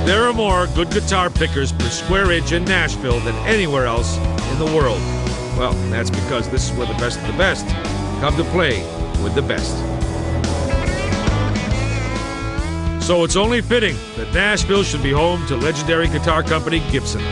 There are more good guitar pickers per square inch in Nashville than anywhere else in the world. Well, that's because this is where the best of the best come to play with the best. So it's only fitting that Nashville should be home to legendary guitar company Gibson.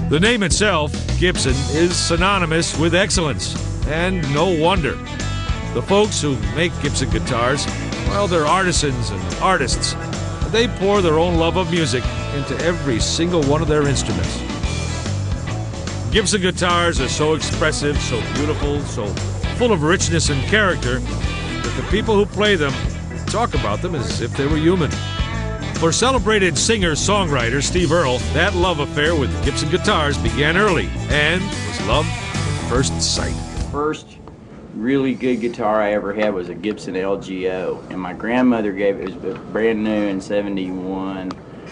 The name itself, Gibson, is synonymous with excellence, and no wonder. The folks who make Gibson guitars, well, they're artisans and artists. They pour their own love of music into every single one of their instruments. Gibson guitars are so expressive, so beautiful, so full of richness and character that the people who play them talk about them as if they were human. For celebrated singer-songwriter Steve Earle, that love affair with Gibson guitars began early and was love at first sight. The first really good guitar I ever had was a Gibson LGO, and my grandmother gave it. It was brand new in '71.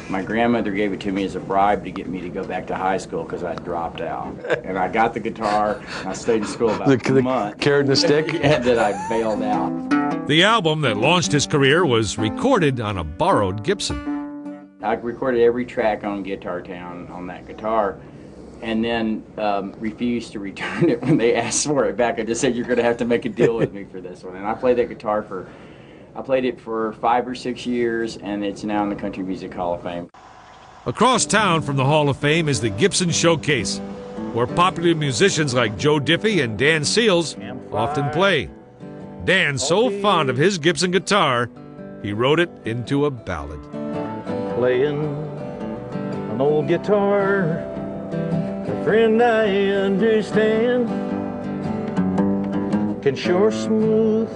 My grandmother gave it to me as a bribe to get me to go back to high school because I dropped out. And I got the guitar, and I stayed in school about a month. The carrot and the stick? And then I bailed out. The album that launched his career was recorded on a borrowed Gibson. I recorded every track on Guitar Town on that guitar, and then refused to return it when they asked for it back. I just said, you're going to have to make a deal with me for this one. And I played that guitar I played it for 5 or 6 years, and it's now in the Country Music Hall of Fame. Across town from the Hall of Fame is the Gibson Showcase, where popular musicians like Joe Diffie and Dan Seals often play. Dan's so fond of his Gibson guitar, he wrote it into a ballad. Playing an old guitar, a friend I understand, can sure smooth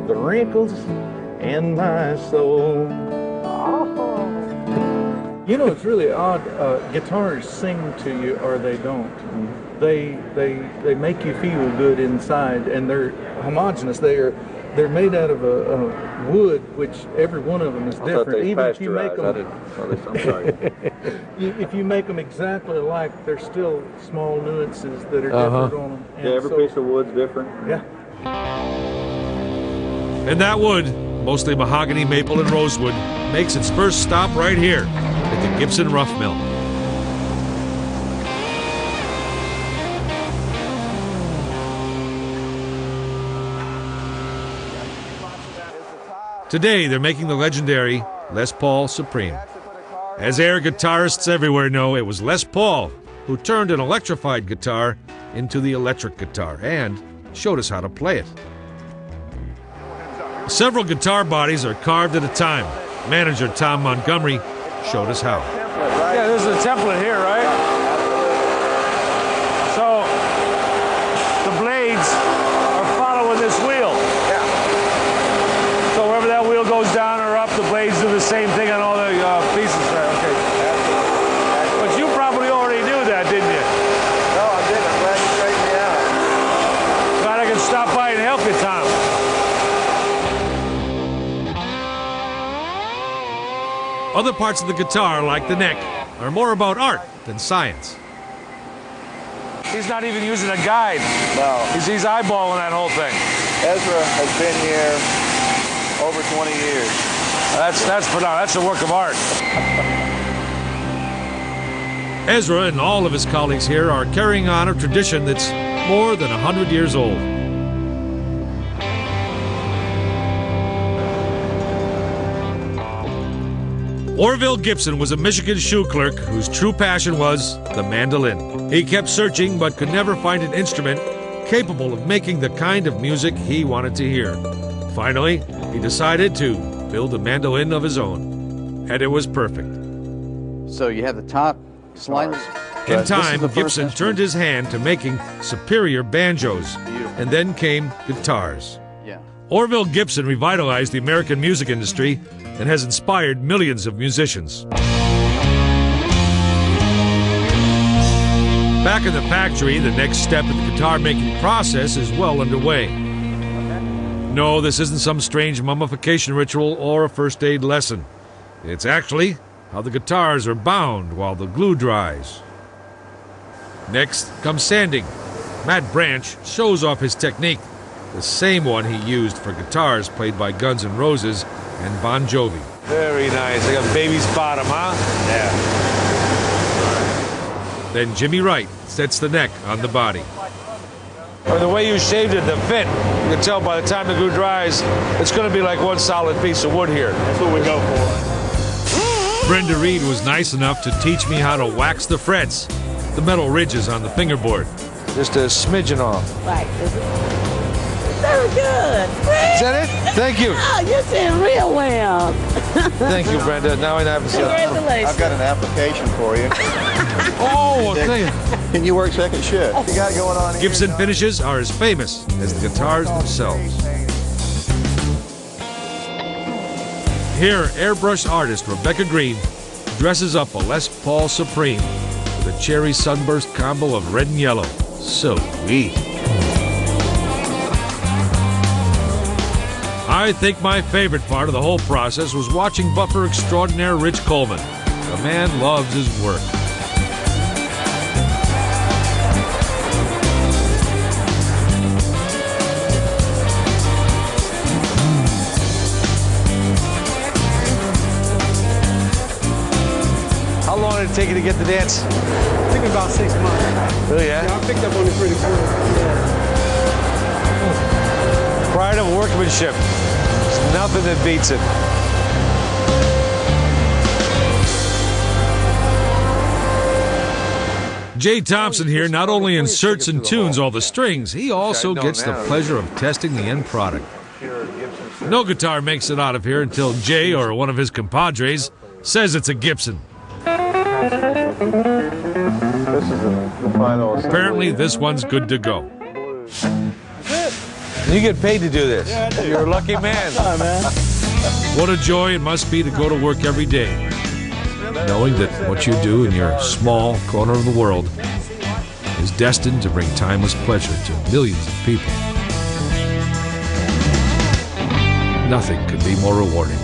the wrinkles in my soul. You know, it's really odd. Guitars sing to you or they don't. They make you feel good inside, and they're homogeneous. They're made out of a wood, which every one of them is different. Even if you make them, if you make them exactly alike, there's still small nuances that are different on them. And every piece of wood's different. Yeah. And that wood, mostly mahogany, maple, and rosewood, makes its first stop right here at the Gibson Rough Mill. Today, they're making the legendary Les Paul Supreme. As air guitarists everywhere know, it was Les Paul who turned an electrified guitar into the electric guitar and showed us how to play it. Several guitar bodies are carved at a time. Manager Tom Montgomery showed us how. Yeah, this is a template here, right? So the blades are following this wheel. So wherever that wheel goes down or up, the blades do the same thing on all the pieces. Right? Okay. But you probably already knew that, didn't you? No, I didn't. I'm glad you straightened me out. Glad I could stop by and help you, Tom. Other parts of the guitar, like the neck, are more about art than science. He's not even using a guide. No. He's eyeballing that whole thing. Ezra has been here over 20 years. That's phenomenal. That's a work of art. Ezra and all of his colleagues here are carrying on a tradition that's more than 100 years old. Orville Gibson was a Michigan shoe clerk whose true passion was the mandolin. He kept searching but could never find an instrument capable of making the kind of music he wanted to hear. Finally, he decided to build a mandolin of his own, and it was perfect. So you have the top slightly. In time, Gibson turned his hand to making superior banjos, and then came guitars. Yeah. Orville Gibson revitalized the American music industry and has inspired millions of musicians. Back in the factory, the next step in the guitar-making process is well underway. No, this isn't some strange mummification ritual or a first aid lesson. It's actually how the guitars are bound while the glue dries. Next comes sanding. Matt Branch shows off his technique, the same one he used for guitars played by Guns N' Roses and Bon Jovi. Very nice. Like a baby's bottom, huh? Yeah. Then Jimmy Wright sets the neck on the body. Or the way you shaved it, the fit, you can tell by the time the glue dries, it's going to be like one solid piece of wood here. That's what we go for. Brenda Reed was nice enough to teach me how to wax the frets, the metal ridges on the fingerboard. Just a smidgen off. Right. Very good. Is that it? Thank you. Oh, you did real well. Thank you, Brenda. Now I have Congratulations. I've got an application for you. Oh, thank you. Can you work second shift? You got going on here? Gibson finishes are as famous as the guitars themselves. Here, airbrush artist Rebecca Green dresses up a Les Paul Supreme with a cherry sunburst combo of red and yellow. So sweet. I think my favorite part of the whole process was watching buffer extraordinaire Rich Coleman. The man loves his work. How long did it take you to get the dance? It took me about 6 months. Really, yeah? Yeah, I picked up on it pretty quick. Yeah. Pride of workmanship. There's nothing that beats it. Jay Thompson here not only inserts and tunes all the strings, he also gets the pleasure of testing the end product. No guitar makes it out of here until Jay or one of his compadres says it's a Gibson. This is the final. Apparently, this one's good to go. You get paid to do this. Yeah, I do. You're a lucky man. Hi, man. What a joy it must be to go to work every day, knowing that what you do in your small corner of the world is destined to bring timeless pleasure to millions of people. Nothing could be more rewarding.